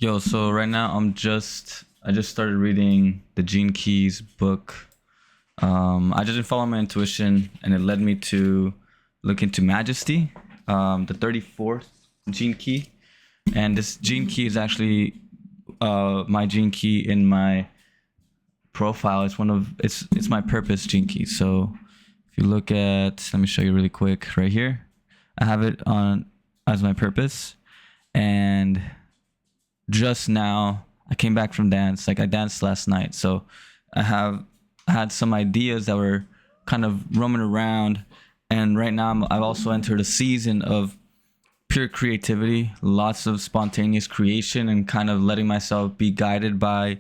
Yo, so right now I just started reading the Gene Keys book. I just didn't follow my intuition, and it led me to look into Majesty, the 34th Gene Key, and this Gene Key is actually my Gene Key in my profile. It's my purpose Gene Key. So if you look at, let me show you really quick right here. I have it on as my purpose, and just now I came back from dance. Like I danced last night, so I had some ideas that were kind of roaming around, and right now I've also entered a season of pure creativity, lots of spontaneous creation, and kind of letting myself be guided by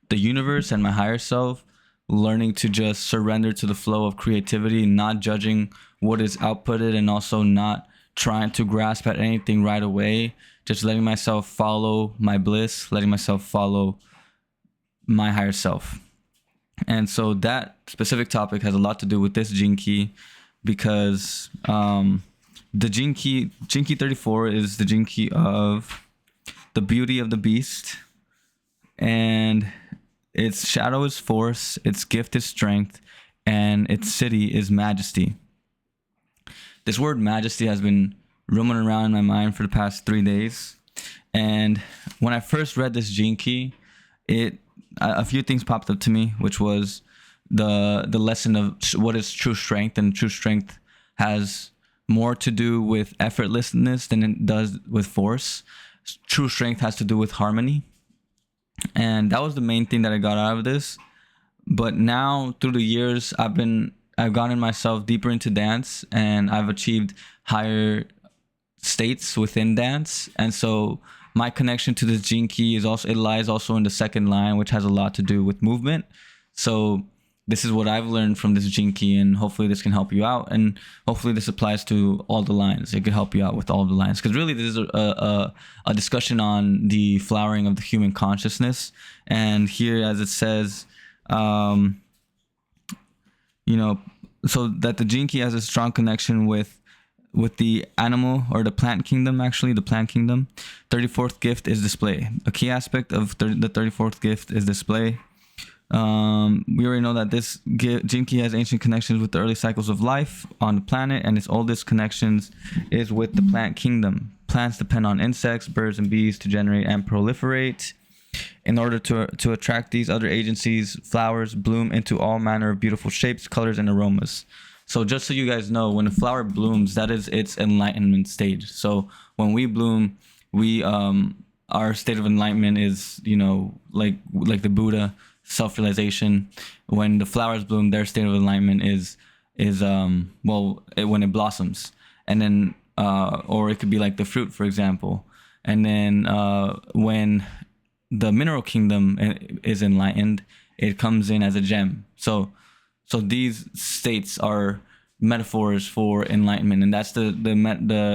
the universe and my higher self, learning to just surrender to the flow of creativity, not judging what is outputted, and also not trying to grasp at anything right away, just letting myself follow my bliss, letting myself follow my higher self. And so that specific topic has a lot to do with this gene key because the gene key 34 is the gene key of the beauty of the beast, and its shadow is force, its gift is strength, and its city is majesty. This word majesty has been roaming around in my mind for the past 3 days. And when I first read this gene key, a few things popped up to me, which was the lesson of what is true strength, and true strength has more to do with effortlessness than it does with force. True strength has to do with harmony, and that was the main thing that I got out of this. But now through the years, I've gotten myself deeper into dance, and I've achieved higher states within dance. And so my connection to this gene key is also, it lies also in the second line, which has a lot to do with movement. So this is what I've learned from this gene key, and hopefully this can help you out, and hopefully this applies to all the lines. It could help you out with all the lines, because really this is a discussion on the flowering of the human consciousness. And here, as it says, you know, so that the gene key has a strong connection with the animal or the plant kingdom. Actually, the plant kingdom. 34th gift is display. A key aspect of the 34th gift is display. We already know that this gene key has ancient connections with the early cycles of life on the planet, and its oldest connections is with the plant kingdom. Plants depend on insects, birds, and bees to generate and proliferate. In order to attract these other agencies, flowers bloom into all manner of beautiful shapes, colors, and aromas. So just so you guys know, when a flower blooms, that is its enlightenment stage. So when we bloom, we our state of enlightenment is, like the Buddha, self-realization. When the flowers bloom, their state of enlightenment is when it blossoms. And then or it could be like the fruit, for example. And then when the mineral kingdom is enlightened, it comes in as a gem. So these states are metaphors for enlightenment, and that's the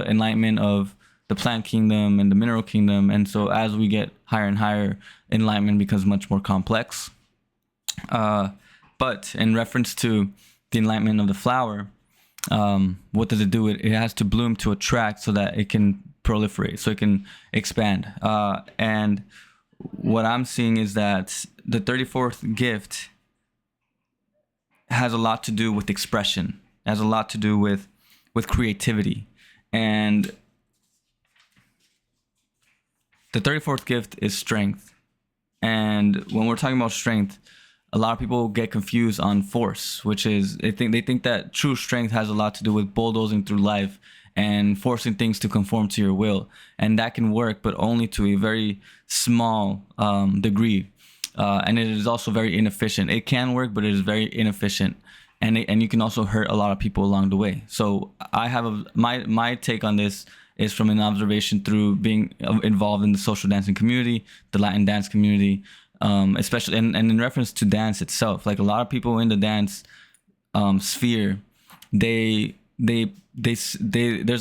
enlightenment of the plant kingdom and the mineral kingdom. And so as we get higher and higher, enlightenment becomes much more complex. But in reference to the enlightenment of the flower, what does it do? It has to bloom to attract so that it can proliferate, so it can expand. And what I'm seeing is that the 34th gift has a lot to do with expression, has a lot to do with creativity. And the 34th gift is strength. And when we're talking about strength, a lot of people get confused on force, which is they think that true strength has a lot to do with bulldozing through life and forcing things to conform to your will. And that can work, but only to a very small degree. And it is also very inefficient. It can work, but it is very inefficient. And you can also hurt a lot of people along the way. So I have my take on this is from an observation through being involved in the social dancing community, the Latin dance community, especially, and in reference to dance itself. Like a lot of people in the dance sphere, there's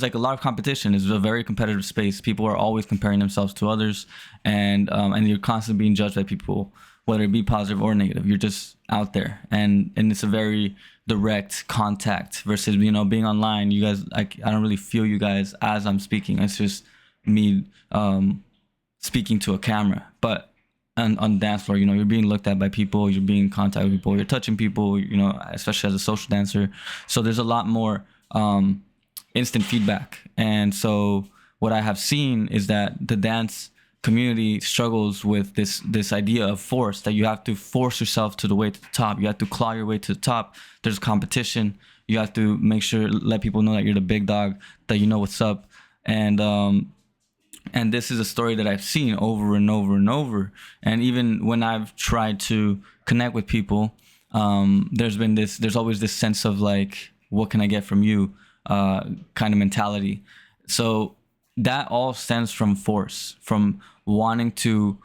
like a lot of competition. It's a very competitive space. People are always comparing themselves to others, and you're constantly being judged by people, whether it be positive or negative. You're just out there, and it's a very direct contact versus being online. You guys, I don't really feel you guys as I'm speaking. It's just me speaking to a camera. But on the dance floor, you're being looked at by people, you're being in contact with people, you're touching people, especially as a social dancer. So there's a lot more instant feedback. And so what I have seen is that the dance community struggles with this idea of force, that you have to force yourself to the way to the top. You have to claw your way to the top. There's competition. You have to make sure, let people know that you're the big dog, that you know what's up. And this is a story that I've seen over and over and over. And even when I've tried to connect with people, there's always this sense of like, what can I get from you, kind of mentality. So that all stems from force, from wanting to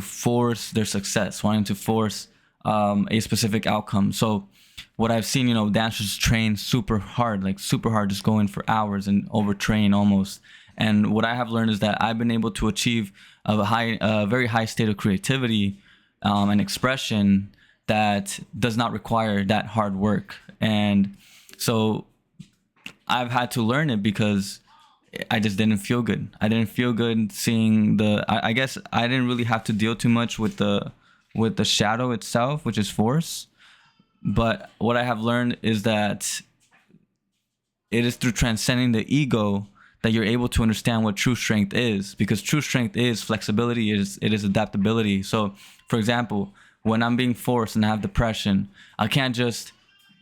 force their success, wanting to force a specific outcome. So what I've seen, dancers train super hard, just go in for hours and overtrain almost. And what I have learned is that I've been able to achieve a very high state of creativity and expression that does not require that hard work. And so I've had to learn it because I just didn't feel good. I didn't feel good seeing I guess I didn't really have to deal too much with the shadow itself, which is force. But what I have learned is that it is through transcending the ego that you're able to understand what true strength is, because true strength is flexibility, it is adaptability. So, for example, when I'm being forced and I have depression, I can't just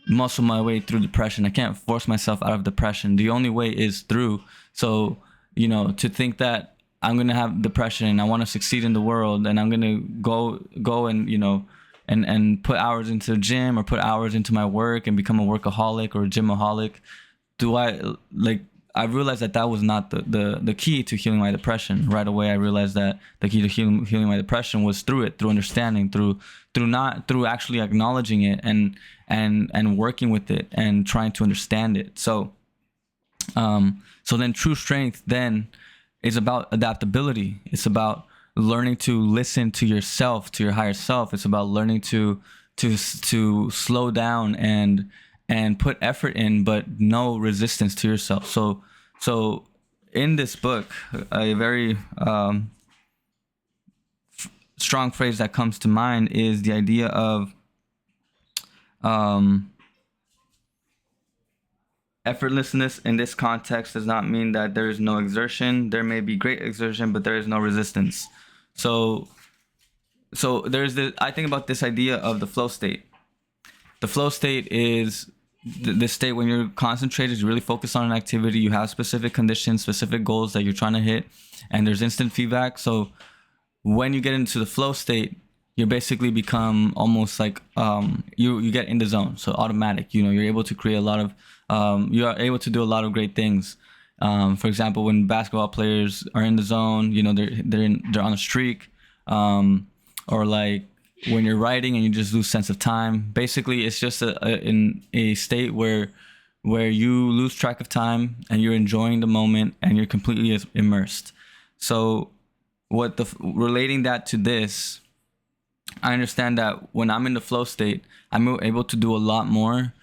muscle my way through depression. I can't force myself out of depression. The only way is through. So, to think that I'm going to have depression and I want to succeed in the world and I'm going to go and, and put hours into the gym or put hours into my work and become a workaholic or a gymaholic, I realized that was not the key to healing my depression. Right away, I realized that the key to healing my depression was through understanding, through actually acknowledging it and working with it and trying to understand it. So then true strength then is about adaptability. It's about learning to listen to yourself, to your higher self. It's about learning to slow down and put effort in, but no resistance to yourself. So in this book, a very strong phrase that comes to mind is the idea of effortlessness. In this context does not mean that there is no exertion. There may be great exertion, but there is no resistance. So there's I think about this idea of the flow state. The flow state is the state when you're concentrated, you really focus on an activity, you have specific conditions, specific goals that you're trying to hit, and there's instant feedback. So when you get into the flow state, you basically become almost like you get in the zone. So automatic, you're able to create a lot of you are able to do a lot of great things. For example, when basketball players are in the zone, they're on a streak, or like when you're writing and you just lose sense of time. Basically, it's just in a state where you lose track of time and you're enjoying the moment and you're completely immersed. So relating that to this, I understand that when I'm in the flow state, I'm able to do a lot more.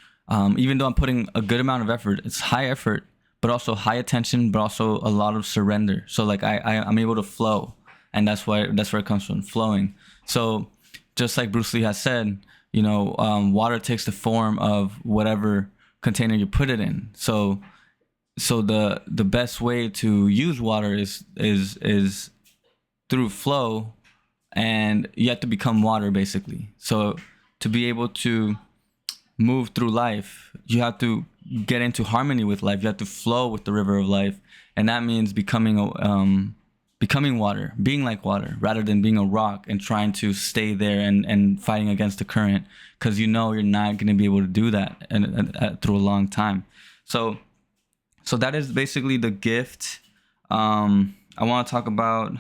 Even though I'm putting a good amount of effort, it's high effort, but also high attention, but also a lot of surrender. So like I'm able to flow, and that's where it comes from, flowing. So just like Bruce Lee has said, water takes the form of whatever container you put it in. So the best way to use water is through flow, and you have to become water basically. So to be able to move through life, you have to get into harmony with life. You have to flow with the river of life, and that means becoming water, being like water, rather than being a rock and trying to stay there and fighting against the current, because you're not going to be able to do that and through a long time. So that is basically the gift. I want to talk about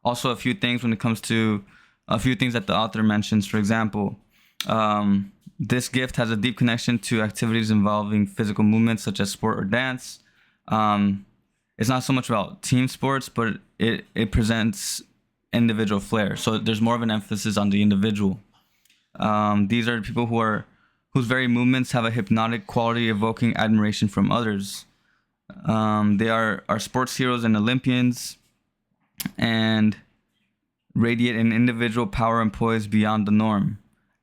also a few things when it comes to a few things that the author mentions. For example, this gift has a deep connection to activities involving physical movements such as sport or dance. It's not so much about team sports, but it presents individual flair. So there's more of an emphasis on the individual. These are people whose very movements have a hypnotic quality, evoking admiration from others. They are sports heroes and Olympians. and radiate an individual power and poise beyond the norm.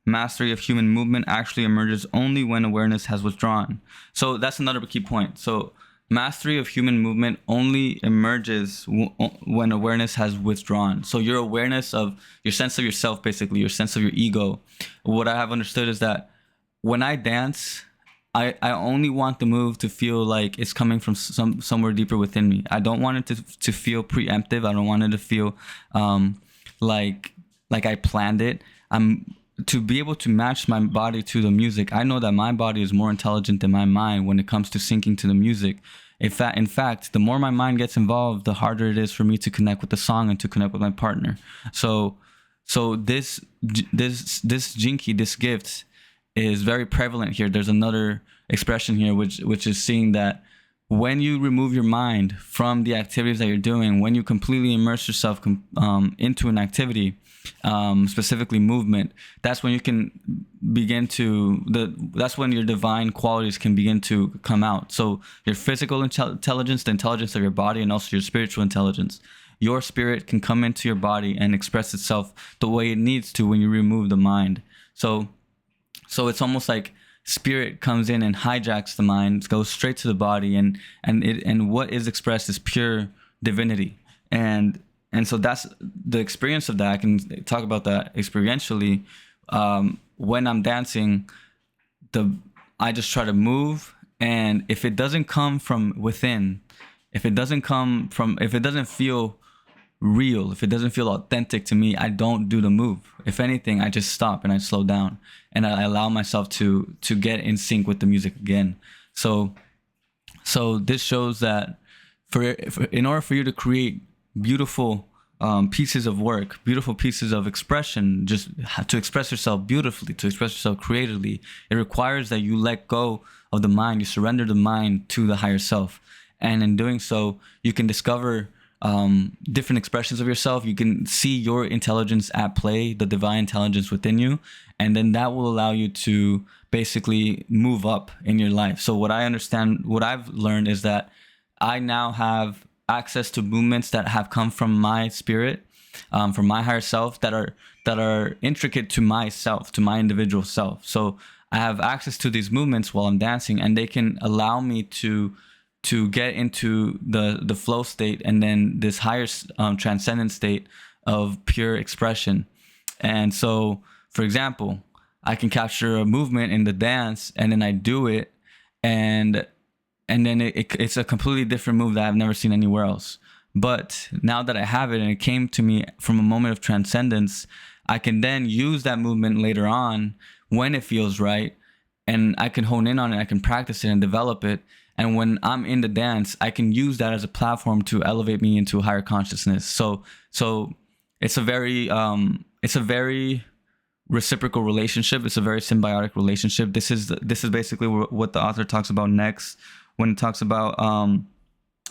Mastery of human movement actually emerges only when awareness has withdrawn. So that's another key point. So mastery of human movement only emerges when awareness has withdrawn. So your awareness of your sense of yourself, basically your sense of your ego. What I have understood is that when I dance, I only want the move to feel like it's coming from somewhere deeper within me. I don't want it to feel preemptive. I don't want it to feel like I planned it. I'm to be able to match my body to the music. I know that my body is more intelligent than my mind when it comes to syncing to the music. In fact, the more my mind gets involved, the harder it is for me to connect with the song and to connect with my partner. So this gene key, this gift, is very prevalent here. There's another expression here, which is seeing that when you remove your mind from the activities that you're doing, when you completely immerse yourself into an activity, specifically movement, that's when you can begin to that's when your divine qualities can begin to come out. So your physical intelligence, the intelligence of your body, and also your spiritual intelligence. Your spirit can come into your body and express itself the way it needs to when you remove the mind. So it's almost like spirit comes in and hijacks the mind, goes straight to the body, and what is expressed is pure divinity. And so that's the experience of that. I can talk about that experientially. When I'm dancing, I just try to move, and if it doesn't come from within, if it doesn't feel real, if it doesn't feel authentic to me, I don't do the move. If anything, I just stop and I slow down and I allow myself to get in sync with the music again. So this shows that in order for you to create beautiful pieces of work, beautiful pieces of expression, just to express yourself beautifully, to express yourself creatively, it requires that you let go of the mind, you surrender the mind to the higher self. And in doing so, you can discover different expressions of yourself. You can see your intelligence at play, the divine intelligence within you, and then that will allow you to basically move up in your life. So what I've learned is that I now have access to movements that have come from my spirit, from my higher self, that are intricate to myself, to my individual self. So I have access to these movements while I'm dancing, and they can allow me to get into the flow state and then this higher transcendent state of pure expression. And so, for example, I can capture a movement in the dance and then I do it, and then it's a completely different move that I've never seen anywhere else. But now that I have it and it came to me from a moment of transcendence, I can then use that movement later on when it feels right, and I can hone in on it, I can practice it and develop it. And when I'm in the dance, I can use that as a platform to elevate me into a higher consciousness. So it's a very reciprocal relationship. It's a very symbiotic relationship. This is basically what the author talks about next when it talks about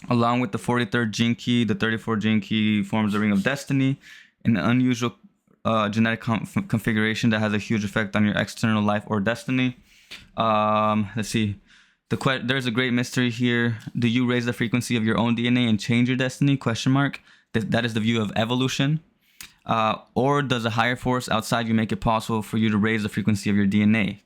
along with the 43rd gene key, the 34th gene key forms the ring of destiny, an unusual genetic configuration that has a huge effect on your external life or destiny. Let's see. There's a great mystery here. Do you raise the frequency of your own DNA and change your destiny? ? That is the view of evolution. Or does a higher force outside you make it possible for you to raise the frequency of your DNA? ?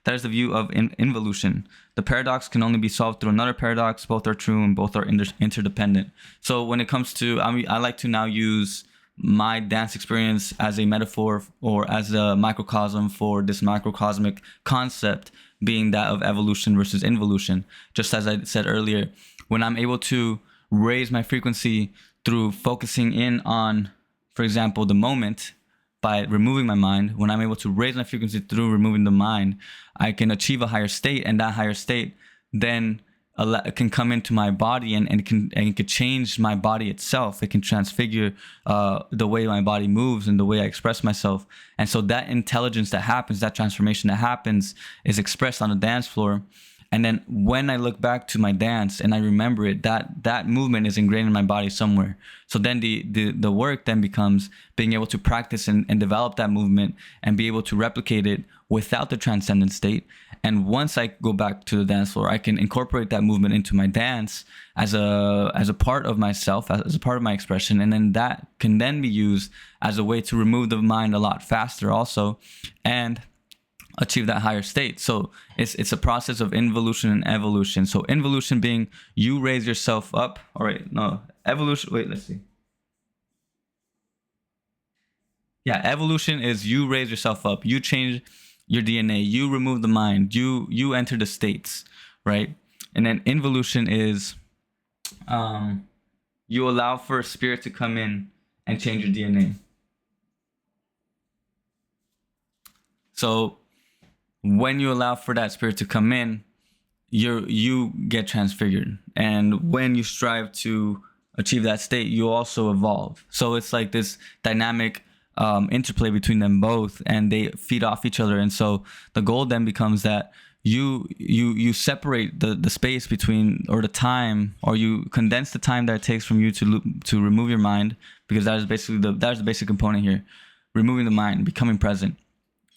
That is the view of involution. The paradox can only be solved through another paradox. Both are true and both are interdependent. So when it comes to, I like to now use my dance experience as a metaphor or as a microcosm for this macrocosmic concept, being that of evolution versus involution. Just as I said earlier, when I'm able to raise my frequency through focusing in on, for example, the moment by removing my mind, when I'm able to raise my frequency through removing the mind, I can achieve a higher state, and that higher state then can come into my body and it can change my body itself. It can transfigure the way my body moves and the way I express myself. And so that intelligence that happens, that transformation that happens, is expressed on the dance floor. And then when I look back to my dance and I remember it, that movement is ingrained in my body somewhere. So then the work then becomes being able to practice and develop that movement and be able to replicate it without the transcendent state. And once I go back to the dance floor, I can incorporate that movement into my dance as a part of myself, as a part of my expression. And then that can then be used as a way to remove the mind a lot faster also, and achieve that higher state. So it's a process of involution and evolution. So involution being you raise yourself up. All right, no, evolution. Wait, let's see. Yeah, evolution is you raise yourself up, you change your DNA, you remove the mind, you enter the states, right? And then involution is you allow for a spirit to come in and change your DNA. So when you allow for that spirit to come in, you get transfigured. And when you strive to achieve that state, you also evolve. So it's like this dynamic interplay between them both, and they feed off each other. And so the goal then becomes that you separate the space between, or the time, or you condense the time that it takes from you to remove your mind, because that is basically the basic component here. Removing the mind, becoming present.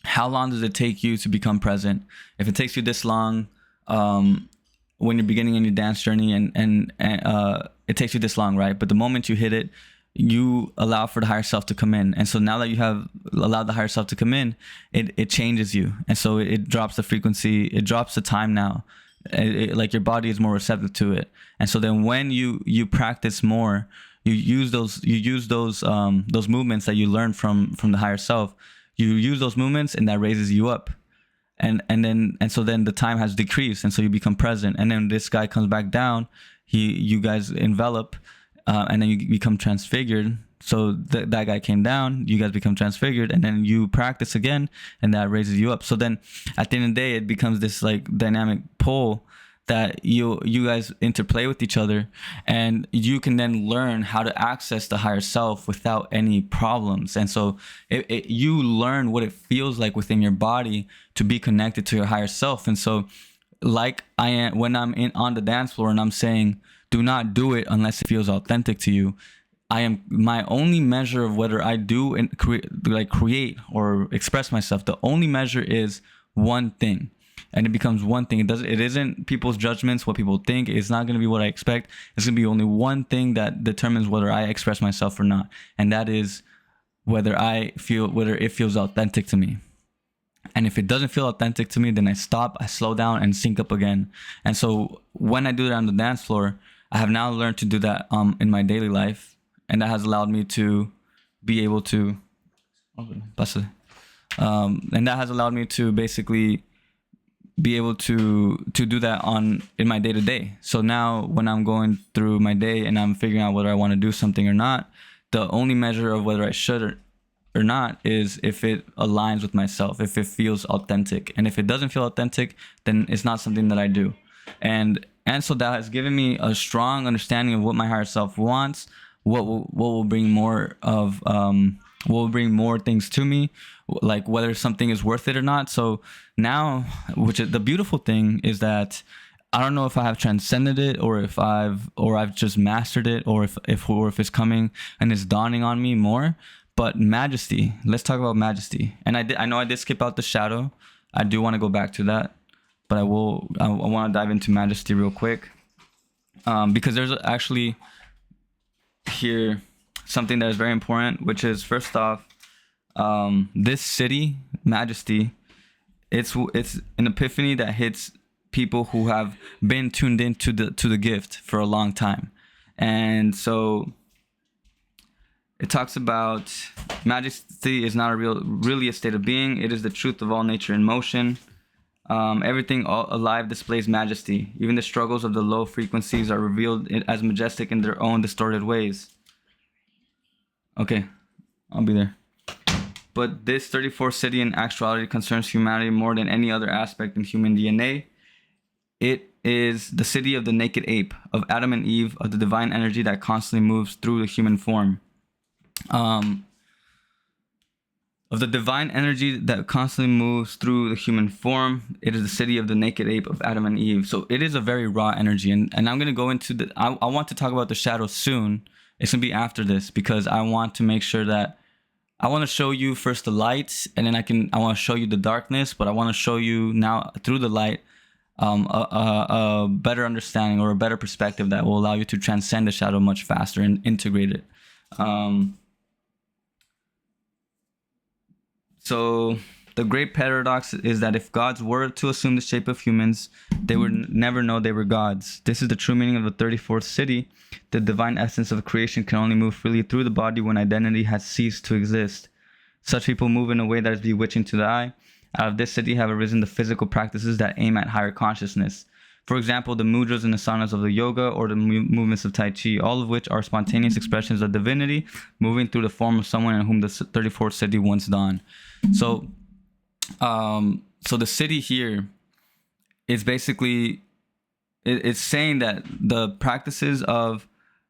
How long does it take you to become present? If it takes you this long, when you're beginning in your dance journey, and it takes you this long, right? But the moment you hit it, you allow for the higher self to come in. And so now that you have allowed the higher self to come in, it changes you. And so it drops the frequency, it drops the time now. Like your body is more receptive to it. And so then when you practice more, you use those movements that you learn from the higher self. You use those movements, and that raises you up. And so then the time has decreased, and so you become present. And then this guy comes back down, you guys envelop, and then you become transfigured. So that guy came down, you guys become transfigured, and then you practice again, and that raises you up. So then at the end of the day, it becomes this like dynamic pole that you guys interplay with each other, and you can then learn how to access the higher self without any problems. And so you learn what it feels like within your body to be connected to your higher self. And so like I am when I'm on the dance floor and I'm saying, do not do it unless it feels authentic to you. I am my only measure of whether I do and create or express myself. The only measure is one thing, and it becomes one thing. It isn't people's judgments, what people think. It's not going to be what I expect. It's going to be only one thing that determines whether I express myself or not, and that is whether it feels authentic to me. And if it doesn't feel authentic to me, then I stop, I slow down, and sync up again. And so when I do that on the dance floor, I have now learned to do that in my daily life, and that has allowed me to be able to, and that has allowed me to basically be able to do that in my day to day. So now when I'm going through my day and I'm figuring out whether I want to do something or not, the only measure of whether I should or not is if it aligns with myself, if it feels authentic. And if it doesn't feel authentic, then it's not something that I do. And so that has given me a strong understanding of what my higher self wants, what will bring more of what will bring more things to me, like whether something is worth it or not. So now, which is the beautiful thing, is that I don't know if I have transcended it, or if I've just mastered it, or if it's coming and it's dawning on me more. But majesty, let's talk about majesty. And I know I did skip out the shadow. I do want to go back to that, but I want to dive into majesty real quick, because there's actually here something that is very important, which is, first off, this city, majesty, it's an epiphany that hits people who have been tuned into the gift for a long time. And so it talks about majesty is not really a state of being. It is the truth of all nature in motion. Everything alive displays majesty. Even the struggles of the low frequencies are revealed as majestic in their own distorted ways. Okay, I'll be there. But this 34th city in actuality concerns humanity more than any other aspect in human DNA. It is the city of the naked ape, of Adam and Eve, of the divine energy that constantly moves through the human form. Of the divine energy that constantly moves through the human form. It is the city of the naked ape of Adam and Eve. So it is a very raw energy. And I'm going to go into I want to talk about the shadow soon. It's going to be after this, because I want to make sure that I want to show you first the light, and then I want to show you the darkness, but I want to show you now through the light a better understanding or a better perspective that will allow you to transcend the shadow much faster and integrate it. So the great paradox is that if gods were to assume the shape of humans, they would never know they were gods. This is the true meaning of the 34th city. The divine essence of creation can only move freely through the body when identity has ceased to exist. Such people move in a way that is bewitching to the eye. Out of this city have arisen the physical practices that aim at higher consciousness. For example, the mudras and asanas of the yoga or the movements of Tai Chi, all of which are spontaneous expressions of divinity moving through the form of someone in whom the 34th city once dawned. So the city here is basically, it's saying that the practices of,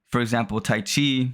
for example, Tai Chi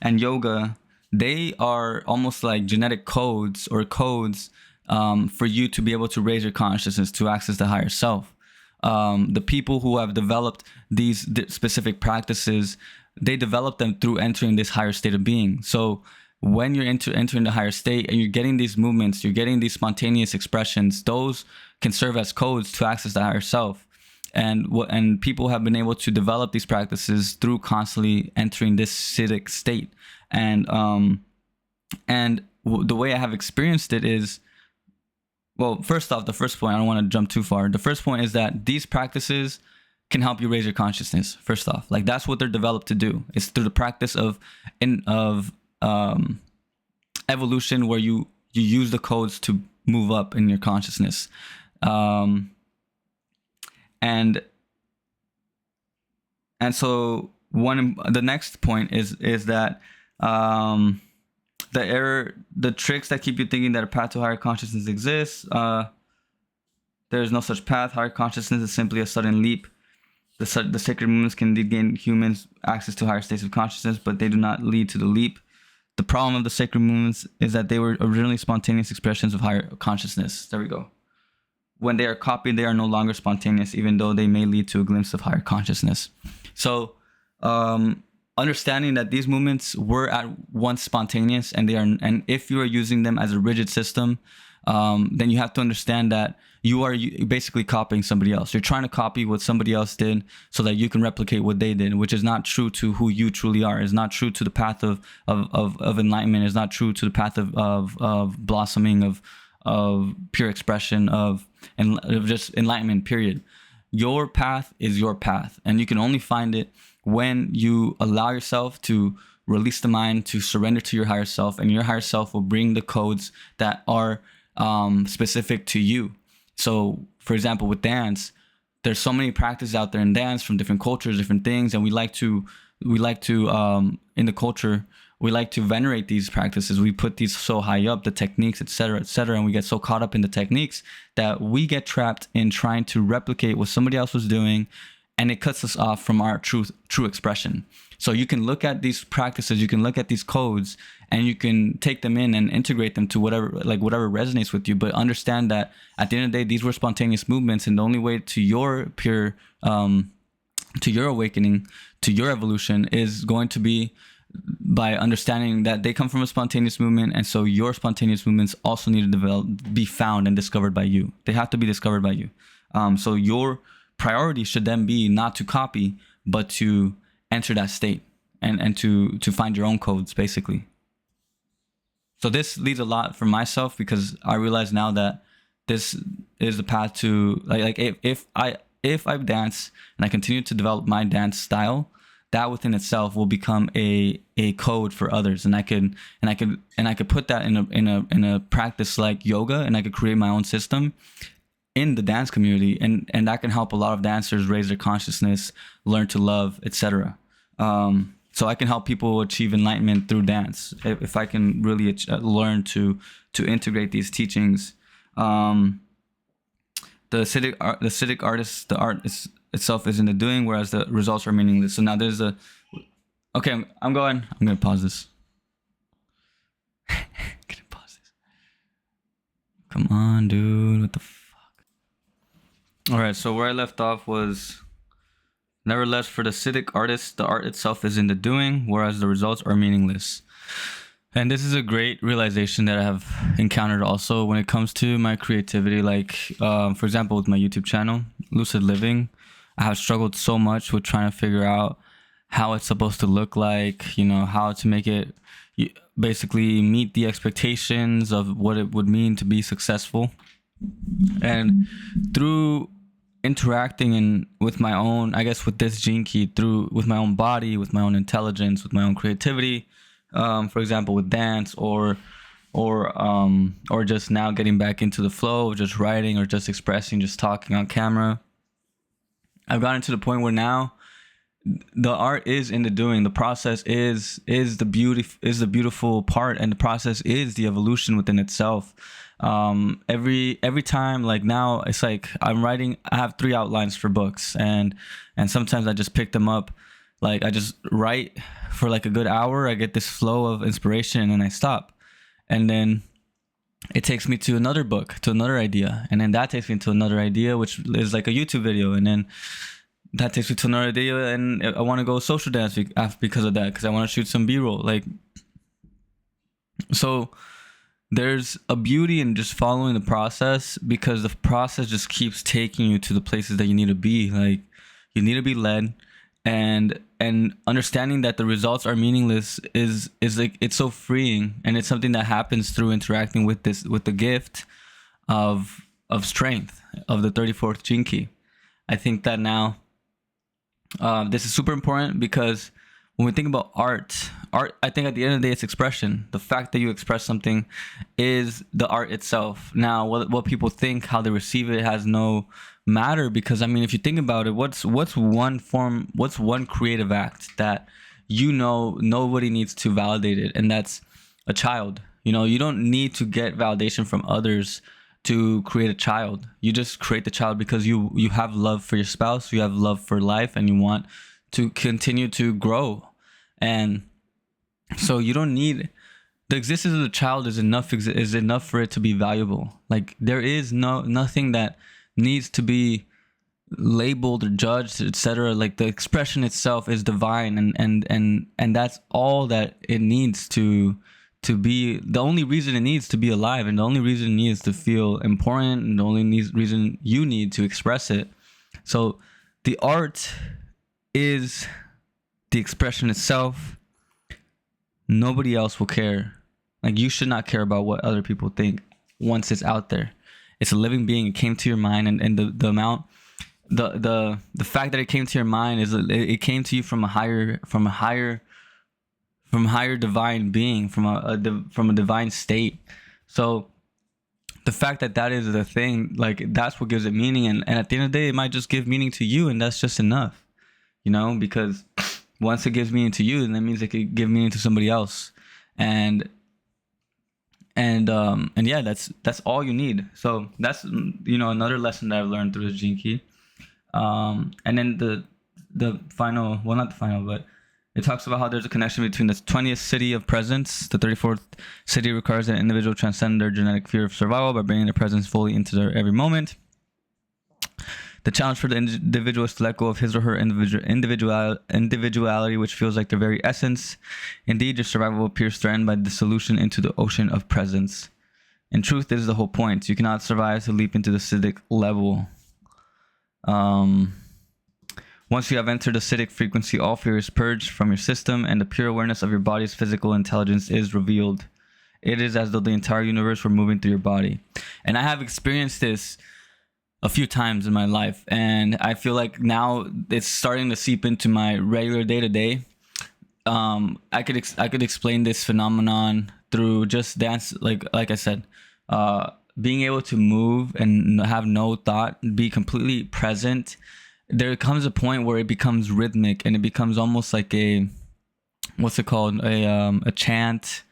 and yoga, they are almost like genetic codes or codes for you to be able to raise your consciousness to access the higher self. The people who have developed these specific practices, they develop them through entering this higher state of being. So when you're entering the higher state and you're getting these movements, you're getting these spontaneous expressions, those can serve as codes to access the higher self. And people have been able to develop these practices through constantly entering this citic state. And the way I have experienced it is, well, first off, the first point, I don't want to jump too far. The first point is that these practices can help you raise your consciousness. First off, like that's what they're developed to do. It's through the practice of evolution, where you use the codes to move up in your consciousness. And so the next point is that the tricks that keep you thinking that a path to higher consciousness exists, there is no such path. Higher consciousness is simply a sudden leap. The sacred movements can indeed gain humans access to higher states of consciousness, but they do not lead to the leap. The problem of the sacred movements is that they were originally spontaneous expressions of higher consciousness. There we go. When they are copied, they are no longer spontaneous, even though they may lead to a glimpse of higher consciousness. So, understanding that these movements were at once spontaneous, and if you are using them as a rigid system, then you have to understand that you are basically copying somebody else. You're trying to copy what somebody else did so that you can replicate what they did, which is not true to who you truly are. It's not true to the path of enlightenment. It's not true to the path of blossoming, of pure expression, of just enlightenment, period. Your path is your path, and you can only find it when you allow yourself to release the mind, to surrender to your higher self, and your higher self will bring the codes that are specific to you. So, for example, with dance, there's so many practices out there in dance from different cultures, different things, and we like to in the culture, we like to venerate these practices. We put these so high up, the techniques, etc., and we get so caught up in the techniques that we get trapped in trying to replicate what somebody else was doing, and it cuts us off from our true expression. So you can look at these practices, you can look at these codes, and you can take them in and integrate them to whatever resonates with you. But understand that at the end of the day, these were spontaneous movements, and the only way to your pure, to your awakening, to your evolution, is going to be by understanding that they come from a spontaneous movement, and so your spontaneous movements also need to be found and discovered by you. They have to be discovered by you. So your priority should then be not to copy, but to enter that state and to find your own codes, basically. So this leads a lot for myself, because I realize now that this is the path to if I dance and I continue to develop my dance style, that within itself will become a code for others, and I could put that in a practice like yoga, and I could create my own system in the dance community, and that can help a lot of dancers raise their consciousness, learn to love, etc. So I can help people achieve enlightenment through dance if I can really learn to integrate these teachings. The acidic artist, the art itself is in the doing, whereas the results are meaningless. So now there's okay, I'm gonna pause this. Come on, dude, what the fuck? All right, so where I left off was, nevertheless, for the acidic artist, the art itself is in the doing, whereas the results are meaningless. And this is a great realization that I have encountered also when it comes to my creativity. Like, for example, with my YouTube channel, Lucid Living, I have struggled so much with trying to figure out how it's supposed to look like, you know, how to make it basically meet the expectations of what it would mean to be successful. And through interacting and with my own, I guess with this gene key, through with my own body, with my own intelligence, with my own creativity, for example, with dance or just now getting back into the flow of just writing or just expressing, just talking on camera. I've gotten to the point where now the art is in the doing. The process is the beautiful part, and the process is the evolution within itself. Every time, like now, it's like I'm writing. I have 3 outlines for books, and sometimes I just pick them up. Like I just write for like a good hour. I get this flow of inspiration, and then I stop, and then it takes me to another book, to another idea, and then that takes me to another idea, which is like a YouTube video, and then that takes me to another idea, and I want to go social dance because of that, because I want to shoot some B-roll. Like, so there's a beauty in just following the process, because the process just keeps taking you to the places that you need to be. Like, you need to be led, and understanding that the results are meaningless is like, it's so freeing, and it's something that happens through interacting with the gift of strength of the 34th gene key. I think that now this is super important, because when we think about art, I think at the end of the day, it's expression. The fact that you express something is the art itself. Now, what people think, how they receive it, has no matter, because I mean, if you think about it, what's one creative act that, you know, nobody needs to validate it, and that's a child. You know, you don't need to get validation from others to create a child. You just create the child because you have love for your spouse, you have love for life, and you want to continue to grow. And so you don't need, the existence of the child is enough for it to be valuable. Like, there is nothing that needs to be labeled or judged, etc. Like, the expression itself is divine, and that's all that it needs to be. The only reason it needs to be alive, and the only reason it needs to feel important, and the only reason you need to express it. So the art is the expression itself. Nobody else will care. Like, you should not care about what other people think once it's out there. It's a living being. It came to your mind, and the amount, the fact that it came to your mind is it came to you from a higher divine being, from a divine state. So the fact that is the thing, like, that's what gives it meaning, and at the end of the day, it might just give meaning to you, and that's just enough, you know, because once it gives meaning to you, then that means it could give meaning to somebody else, and yeah, that's all you need. So that's, you know, another lesson that I've learned through this gene key. And then the final, well, not the final, but it talks about how there's a connection between the 20th city of presence. The 34th city requires that an individual transcend their genetic fear of survival by bringing their presence fully into their every moment. The challenge for the individual is to let go of his or her individuality, which feels like their very essence. Indeed, your survival appears threatened by dissolution into the ocean of presence. In truth, this is the whole point. You cannot survive to leap into the Siddhic level. Once you have entered the Siddhic frequency, all fear is purged from your system, and the pure awareness of your body's physical intelligence is revealed. It is as though the entire universe were moving through your body. And I have experienced this a few times in my life, and I feel like now it's starting to seep into my regular day-to-day. I could explain this phenomenon through just dance, like I said, being able to move and have no thought, be completely present. There comes a point where it becomes rhythmic, and it becomes almost like a chant,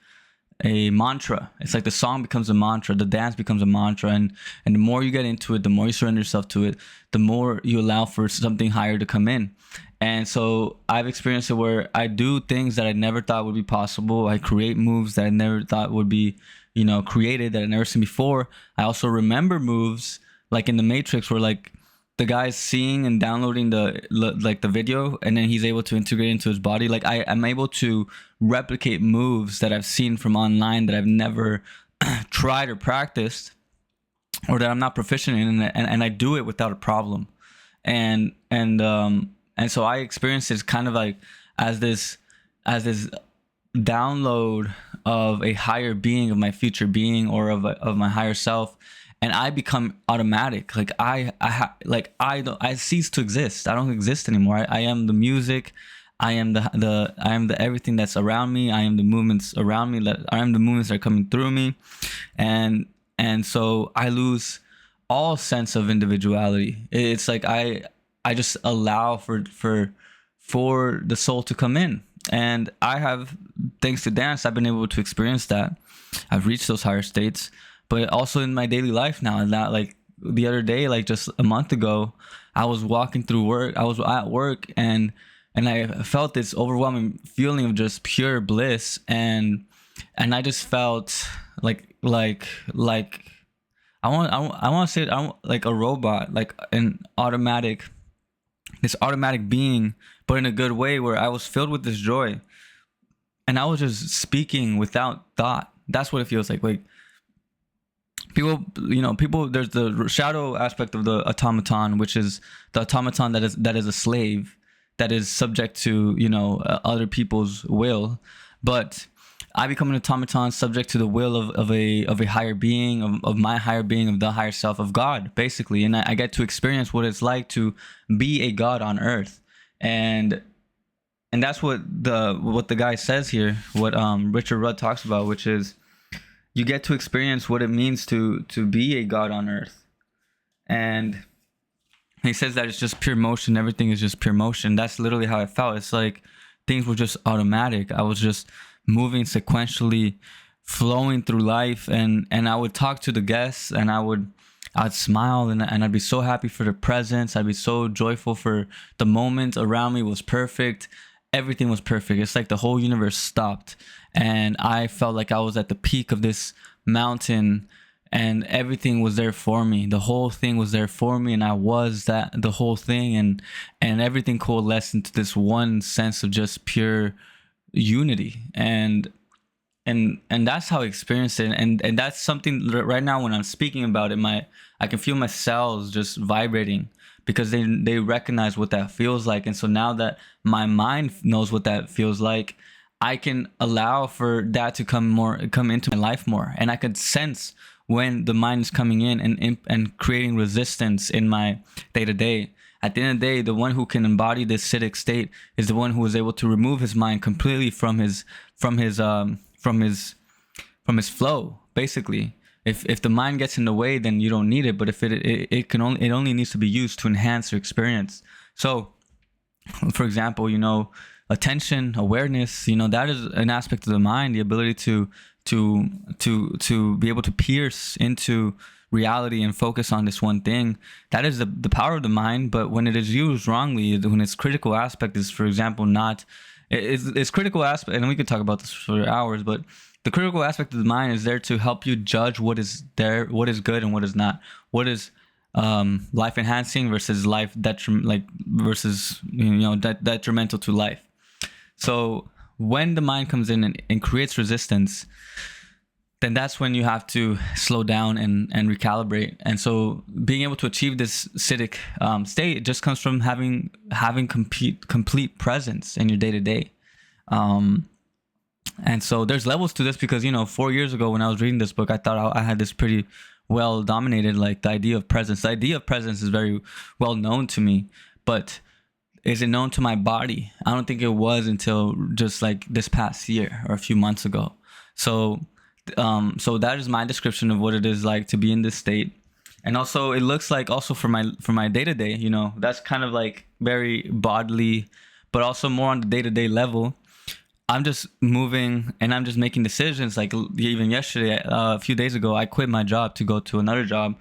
a mantra. It's like the song becomes a mantra, the dance becomes a mantra, and the more you get into it, the more you surrender yourself to it, the more you allow for something higher to come in. And so I've experienced it where I do things that I never thought would be possible. I create moves that I never thought would be, you know, created, that I never seen before. I also remember moves like in the Matrix, where like the guy's seeing and downloading the video, and then he's able to integrate into his body. Like I'm able to replicate moves that I've seen from online that I've never tried or practiced, or that I'm not proficient in, and I do it without a problem. And so I experience this kind of like as this download of a higher being, of my future being, or of my higher self, and I become automatic. Like I cease to exist. I don't exist anymore. I am the music. I am the everything that's around me. I am the movements around me. I am the movements that are coming through me, and so I lose all sense of individuality. It's like I just allow for the soul to come in. And I have, thanks to dance, I've been able to experience that. I've reached those higher states, but also in my daily life now. And that, like the other day, like just a month ago, I was walking through work. I was at work, and I felt this overwhelming feeling of just pure bliss. And I just felt like I want to say it, like a robot, like this automatic being, but in a good way, where I was filled with this joy, and I was just speaking without thought. That's what it feels like. Like people, there's the shadow aspect of the automaton, which is the automaton that is a slave, that is subject to other people's will. But I become an automaton subject to the will of a higher being, of my higher being, of the higher self, of God, basically. And I get to experience what it's like to be a God on earth. And that's what the guy says here, what Richard Rudd talks about, which is you get to experience what it means to be a God on earth. And he says that it's just pure motion. Everything is just pure motion. That's literally how I felt. It's like things were just automatic. I was just moving sequentially, flowing through life, and I would talk to the guests, and I'd smile, and I'd be so happy for the presence. I'd be so joyful for the moment around me was perfect. Everything was perfect. It's like the whole universe stopped, and I felt like I was at the peak of this mountain, and everything was there for me. The whole thing was there for me, and I was the whole thing, and everything coalesced into this one sense of just pure unity. And that's how I experienced it. And that's something right now when I'm speaking about it, I can feel my cells just vibrating, because they recognize what that feels like. And so now that my mind knows what that feels like, I can allow for that to come into my life more. And I could sense when the mind is coming in and creating resistance in my day-to-day. At the end of the day, the one who can embody this Siddhic state is the one who is able to remove his mind completely from his flow. Basically, if the mind gets in the way, then you don't need it. But if it only needs to be used to enhance your experience. So, for example, attention, awareness, that is an aspect of the mind, the ability to be able to pierce into reality and focus on this one thing. That is the power of the mind. But when it is used wrongly, when its critical aspect is, for example, its critical aspect, and we could talk about this for hours, but the critical aspect of the mind is there to help you judge what is there, what is good and what is not, what is life enhancing versus detrimental to life. So when the mind comes in and creates resistance, then that's when you have to slow down and recalibrate. And so being able to achieve this Siddhic state, it just comes from having complete presence in your day-to-day. And so there's levels to this, because 4 years ago when I was reading this book, I thought I had this pretty well dominated, like the idea of presence. The idea of presence is very well known to me, but is it known to my body? I don't think it was until just like this past year or a few months ago. So that is my description of what it is like to be in this state. And also it looks like also for my day-to-day, that's kind of like very bodily, but also more on the day-to-day level. I'm just moving and I'm just making decisions. Like even yesterday, a few days ago, I quit my job to go to another job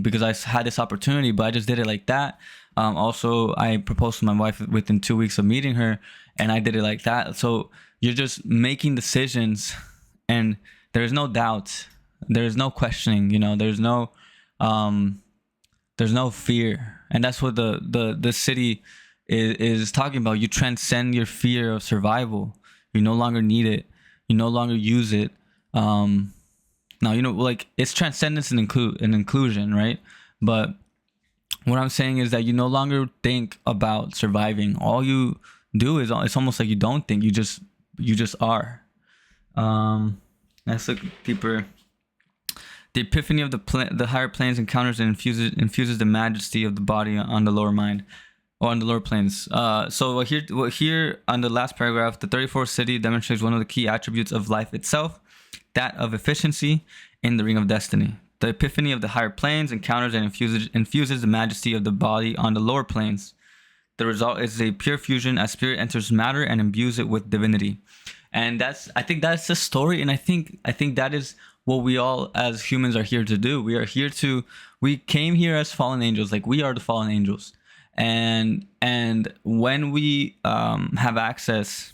because I had this opportunity, but I just did it like that. Also, I proposed to my wife within 2 weeks of meeting her, and I did it like that. So you're just making decisions, and there's no doubt, there's no questioning. There's no fear. And that's what the city is talking about. You transcend your fear of survival. You no longer need it. You no longer use it. Now, like, it's transcendence and inclusion, right? But what I'm saying is that you no longer think about surviving. All you do is, it's almost like you don't think. You just are. Let's look deeper. The epiphany of the higher planes encounters and infuses the majesty of the body on the lower mind, or on the lower planes. So here on the last paragraph, the 34th city demonstrates one of the key attributes of life itself, that of efficiency in the ring of destiny. The epiphany of the higher planes encounters and infuses the majesty of the body on the lower planes. The result is a pure fusion as spirit enters matter and imbues it with divinity. And I think that's the story. And I think that is what we all as humans are here to do. We came here as fallen angels. Like, we are the fallen angels. And when we have access,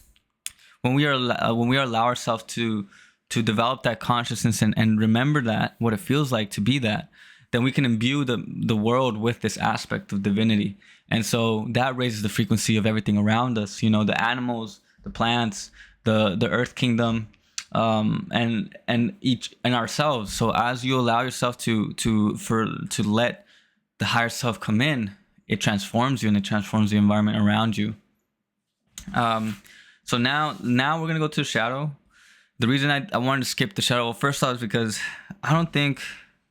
when we allow ourselves to develop that consciousness and remember that, what it feels like to be that, then we can imbue the world with this aspect of divinity. And so that raises the frequency of everything around us, the animals, the plants, the earth kingdom, and ourselves. So as you allow yourself to let the higher self come in, it transforms you and it transforms the environment around you. So now we're gonna go to the shadow. The reason I wanted to skip the shadow, well, first off, is because I don't think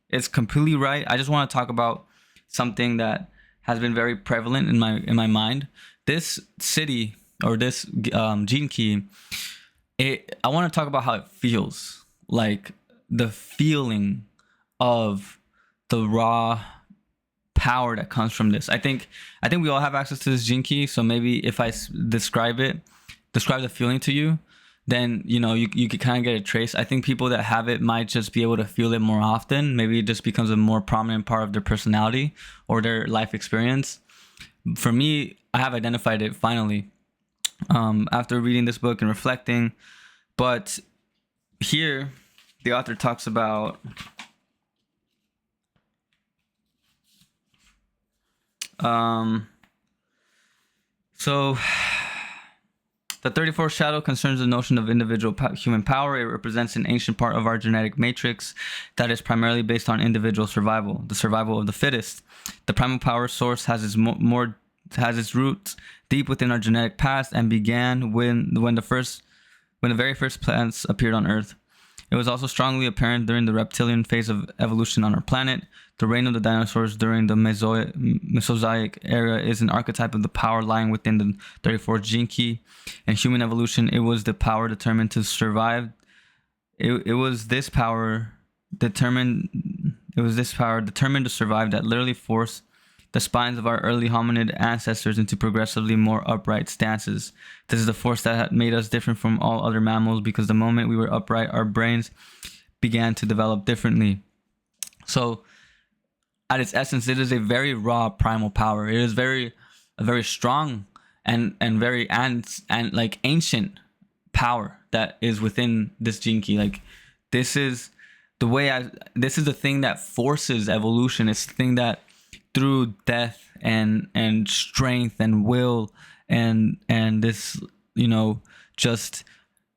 it's completely right. I just want to talk about something that has been very prevalent in my mind. This city, or this gene key, I want to talk about how it feels, like the feeling of the raw power that comes from this. I think we all have access to this gene key. So maybe if I describe the feeling to you, then you could kind of get a trace. I think people that have it might just be able to feel it more often. Maybe it just becomes a more prominent part of their personality or their life experience. For me, I have identified it finally, after reading this book and reflecting. But here, the author talks about the 34th shadow concerns the notion of individual human power. It represents an ancient part of our genetic matrix that is primarily based on individual survival, the survival of the fittest. The primal power source has its roots deep within our genetic past and began when the very first plants appeared on Earth. It was also strongly apparent during the reptilian phase of evolution on our planet. The reign of the dinosaurs during the Mesozoic era is an archetype of the power lying within the 34th gene key. In human evolution, it was the power determined to survive. It was this power determined to survive that literally forced the spines of our early hominid ancestors into progressively more upright stances. This is the force that had made us different from all other mammals, because the moment we were upright, our brains began to develop differently. So, at its essence, it is a very raw primal power. It is a very strong and very like ancient power that is within this gene key. Like, this is the thing that forces evolution. It's the thing that, through death and strength and will and this, just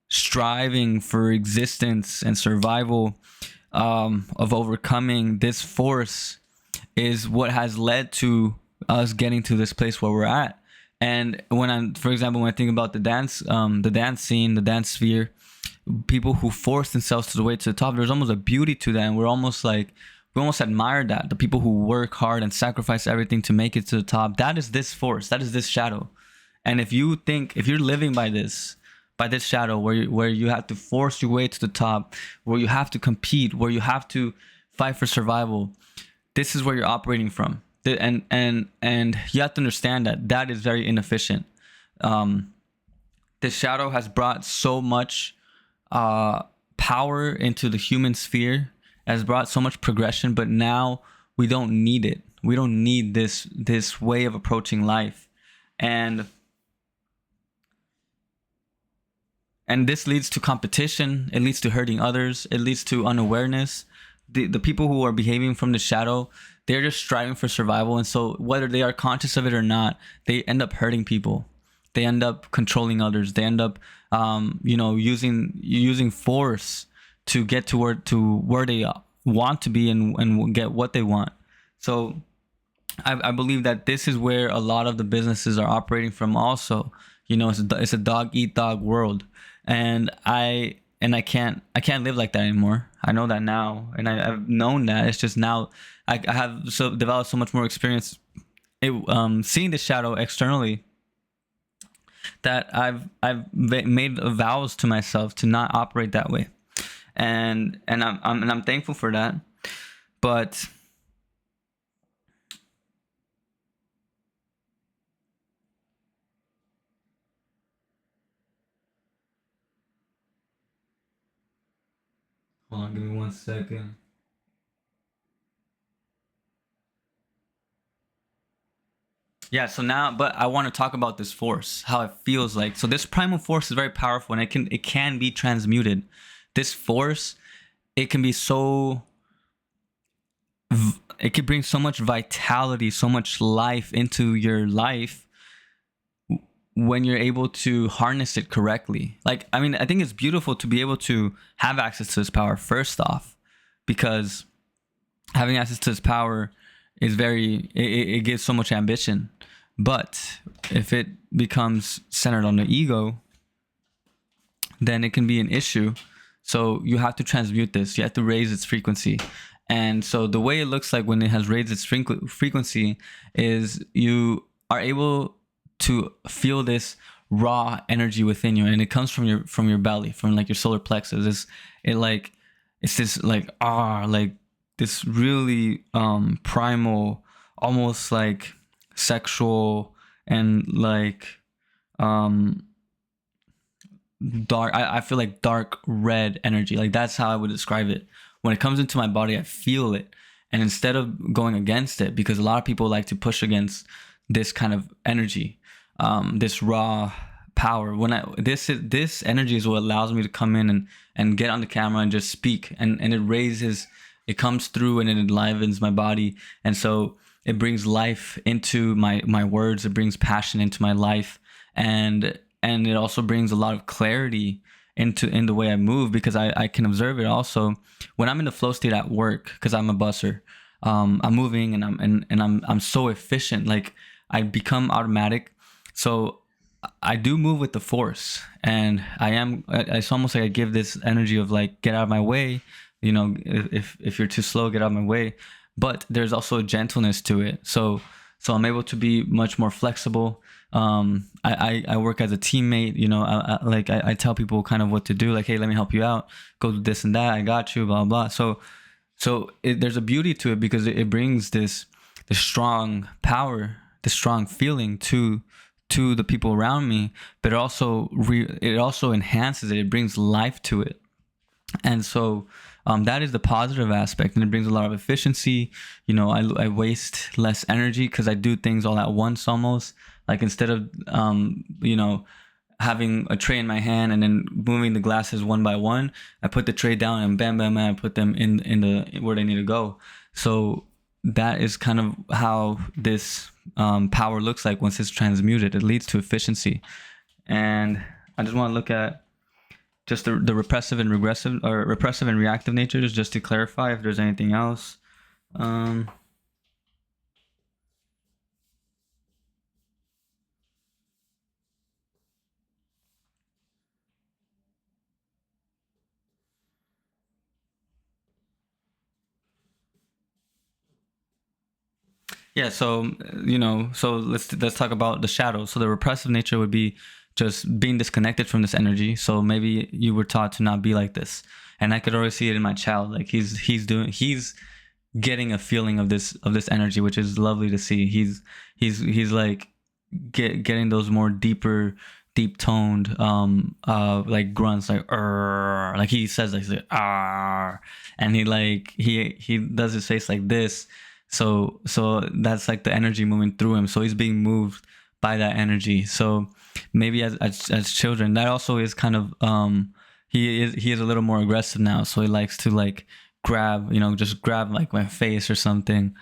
striving for existence and survival, of overcoming this force, is what has led to us getting to this place where we're at. And for example, when I think about the dance scene, the dance sphere, people who force themselves to the way to the top, there's almost a beauty to that. And we almost admire that. The people who work hard and sacrifice everything to make it to the top, that is this force, that is this shadow. And if you're living by this shadow, where you have to force your way to the top, where you have to compete, where you have to fight for survival, this is where you're operating from. And you have to understand that is very inefficient. This shadow has brought so much power into the human sphere, has brought so much progression, but now we don't need it. We don't need this way of approaching life. And this leads to competition. It leads to hurting others. It leads to unawareness. the people who are behaving from the shadow, they're just striving for survival, and so whether they are conscious of it or not, they end up hurting people. They end up controlling others. They end up, using force to get to where they want to be, and get what they want. So I believe that this is where a lot of the businesses are operating from. Also, it's a dog eat dog world, and I can't live like that anymore. I know that now, and I've known that. It's just now I have developed so much more experience, seeing the shadow externally, that I've made vows to myself to not operate that way, and I'm thankful for that. But hold on, give me 1 second. Yeah, so now, but I want to talk about this force, how it feels like. So this primal force is very powerful, and it can be transmuted. This force, it can be so it can bring so much vitality, so much life into your life when you're able to harness it correctly. Like, I mean, I think it's beautiful to be able to have access to this power first off, because having access to this power is it gives so much ambition. But if it becomes centered on the ego, then it can be an issue. So you have to transmute this. You have to raise its frequency. And so the way it looks like when it has raised its frequency is you are able to feel this raw energy within you, and it comes from your belly, from like your solar plexus. It's this like this really primal, almost like sexual, and like um dark. I feel like dark red energy. Like, that's how I would describe it. When it comes into my body, I feel it. And instead of going against it, because a lot of people like to push against this kind of energy, this raw power. This energy is what allows me to come in and get on the camera and just speak, and it comes through, and it enlivens my body, and so it brings life into my words. It brings passion into my life, and it also brings a lot of clarity in the way I move, because I can observe it also when I'm in the flow state at work, because I'm a busser. I'm moving, and I'm so efficient. Like, I become automatic. So I do move with the force, and it's almost like I give this energy of like, get out of my way. If you're too slow, get out of my way. But there's also a gentleness to it. So I'm able to be much more flexible. I work as a teammate. I tell people kind of what to do. Like, hey, let me help you out. Go do this and that. I got you. Blah blah. There's a beauty to it, because it brings this strong power, the strong feeling to the people around me. But it also enhances it. It brings life to it. And so that is the positive aspect, and it brings a lot of efficiency. I waste less energy because I do things all at once, almost. Like, instead of having a tray in my hand and then moving the glasses one by one, I put the tray down, and bam bam bam, I put them in the where they need to go. So that is kind of how this power looks like once it's transmuted. It leads to efficiency. And I just want to look at just the repressive and regressive, or repressive and reactive natures, just to clarify if there's anything else. Yeah, so so let's talk about the shadow. So the repressive nature would be just being disconnected from this energy. So maybe you were taught to not be like this, and I could already see it in my child. Like, he's getting a feeling of this energy, which is lovely to see. He's like getting those more deep toned like grunts, like he says, like, ah, and he does his face like this. So that's like the energy moving through him. So he's being moved by that energy. So maybe as children, that also is kind of he is a little more aggressive now. So he likes to like grab, just grab like my face or something.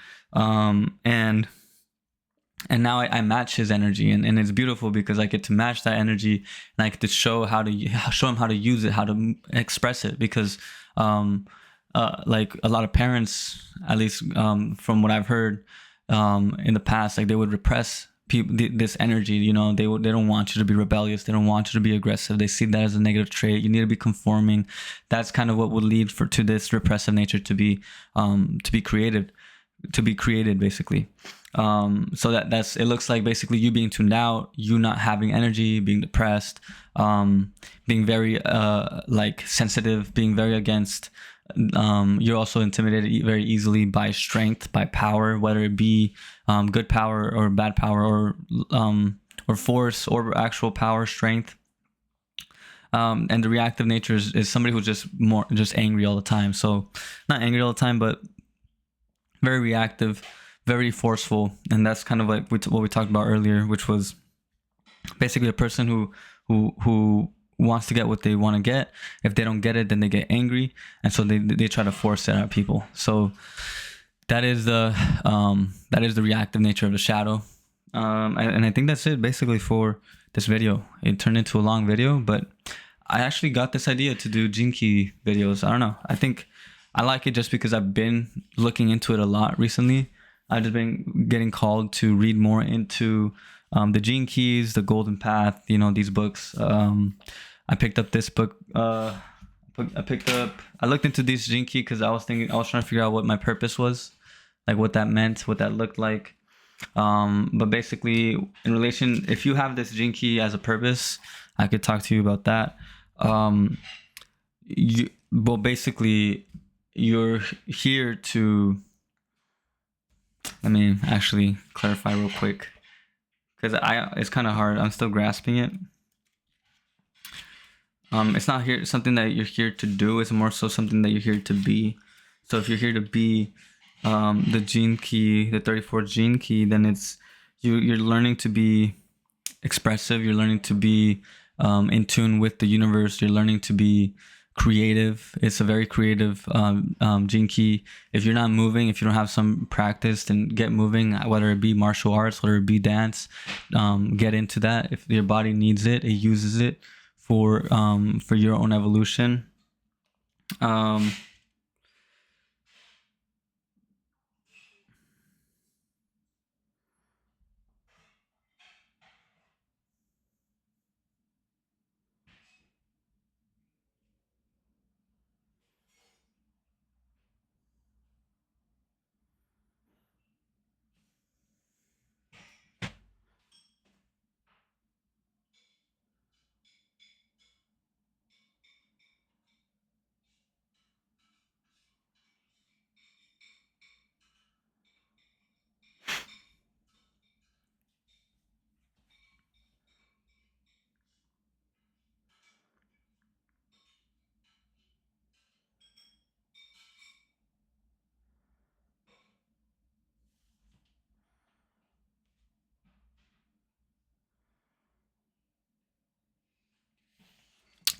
And now I match his energy, and it's beautiful because I get to match that energy, and I get to show him how to use it, how to express it. Because like a lot of parents, at least from what I've heard in the past, like they would repress this energy. They don't want you to be rebellious, they don't want you to be aggressive, they see that as a negative trait. You need to be conforming. That's kind of what would lead to this repressive nature to be created basically. So that's it. Looks like basically you being tuned out, you not having energy, being depressed, being very like sensitive, being very against. You're also intimidated very easily by strength, by power, whether it be good power or bad power, or force or actual power, strength. And the reactive nature is somebody who's just angry all the time. So not angry all the time, but very reactive, very forceful. And that's kind of like what we talked about earlier, which was basically a person who wants to get what they want to get. If they don't get it, then they get angry, and so they try to force it out of people. So that is the reactive nature of the shadow. And I think that's it basically for this video. It turned into a long video, but I actually got this idea to do Gene Key videos. I don't know, I think I like it just because I've been looking into it a lot recently. I've just been getting called to read more into the Gene Keys, the Golden Path, these books. I picked up this book. I looked into this Gene Key because I was trying to figure out what my purpose was, like what that meant, what that looked like. But basically, in relation, if you have this Gene Key as a purpose, I could talk to you about that. Basically, you're here to. Let me actually clarify real quick, because it's kind of hard. I'm still grasping it. It's not something that you're here to do. It's more so something that you're here to be. So if you're here to be the Gene Key, the 34th Gene Key, then it's you're learning to be expressive. You're learning to be in tune with the universe. You're learning to be creative. It's a very creative Gene Key. If you're not moving, if you don't have some practice, then get moving. Whether it be martial arts, whether it be dance, get into that. If your body needs it, it uses it for your own evolution.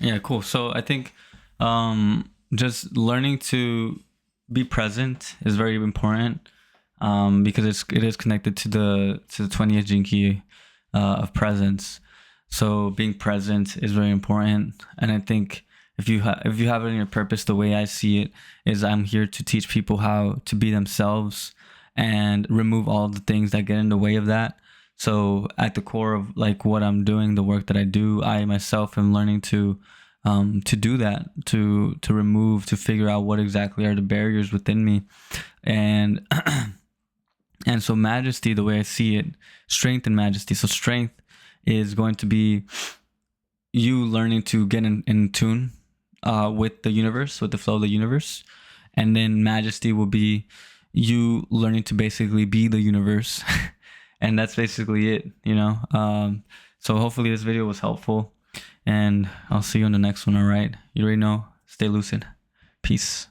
Yeah, cool. So I think just learning to be present is very important, because it is connected to the 20th Gene Key of presence. So being present is very important, and I think if you have it in your purpose, the way I see it is I'm here to teach people how to be themselves and remove all the things that get in the way of that. So at the core of like what I'm doing, the work that I do, I myself am learning to do that, to remove, to figure out what exactly are the barriers within me. And and so majesty, the way I see it, strength and majesty. So strength is going to be you learning to get in tune with the universe, with the flow of the universe. And then majesty will be you learning to basically be the universe. And that's basically it, so hopefully this video was helpful, and I'll see you on the next one. All right, you already know, stay lucid. Peace.